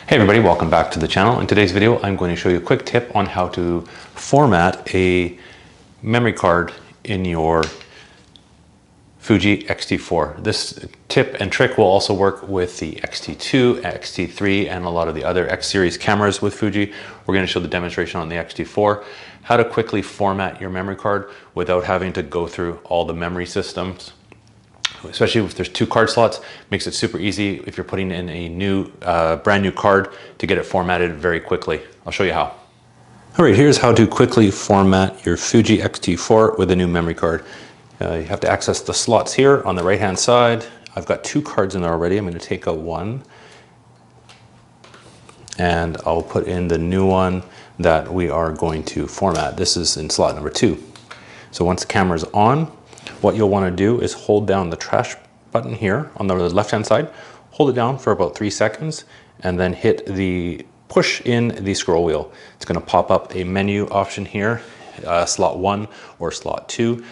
Hey everybody, welcome back to the channel. In today's video, I'm going to show you a quick tip on how to format a memory card in your Fuji X-T4. This tip and trick will also work with the X-T2, X-T3, and a lot of the other X series cameras with Fuji. We're going to show the demonstration on the X-T4, how to quickly format your memory card without having to go through all the memory systems. Especially if there's two card slots, makes it super easy if you're putting in a new, brand new card to get it formatted very quickly. I'll show you how. All right, here's how to quickly format your Fuji X-T4 with a new memory card. You have to access the slots here on the right-hand side. I've got two cards in there already. I'm going to take out one, and I'll put in the new one that we are going to format. This is in slot number 2. So once the camera's on, what you'll want to do is hold down the trash button here on the left-hand side, hold it down for about 3 seconds, and then push in the scroll wheel. It's going to pop up a menu option here, slot 1 or slot 2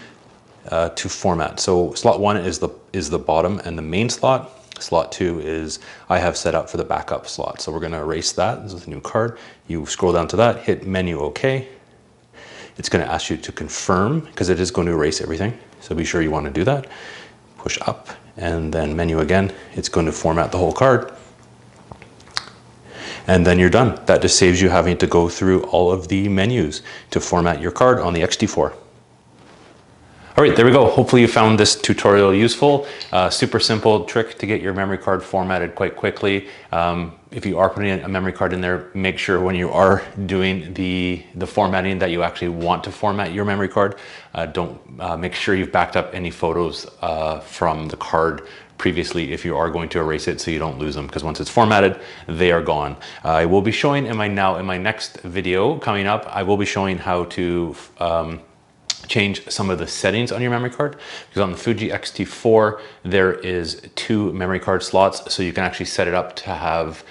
to format. So slot 1 is the bottom and the main slot. Slot 2 is I have set up for the backup slot. So we're going to erase that. This is a new card. You scroll down to that, hit menu OK. It's going to ask you to confirm because it is going to erase everything. So be sure you want to do that. Push up and then menu again. It's going to format the whole card. And then you're done. That just saves you having to go through all of the menus to format your card on the X-T4. All right, there we go. Hopefully you found this tutorial useful. Super simple trick to get your memory card formatted quite quickly. If you are putting a memory card in there, make sure when you are doing the formatting that you actually want to format your memory card. Make sure you've backed up any photos from the card previously if you are going to erase it so you don't lose them, because once it's formatted, they are gone. I will be showing in my next video coming up, I will be showing how to change some of the settings on your memory card, because on the Fuji X-T4 there is 2 memory card slots, so you can actually set it up to have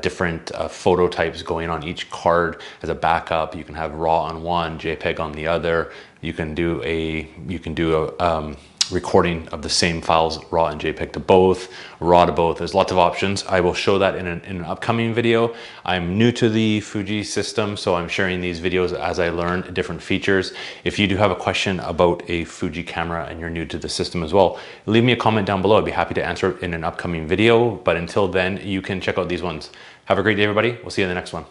different photo types going on each card as a backup. You can have RAW on one, JPEG on the other. You can do a recording of the same files, RAW and JPEG to both, RAW to both. There's lots of options. I will show that in an upcoming video. I'm new to the Fuji system, so I'm sharing these videos as I learn different features. If you do have a question about a Fuji camera and you're new to the system as well, leave me a comment down below. I'd be happy to answer it in an upcoming video. But until then, you can check out these ones. Have a great day, everybody. We'll see you in the next one.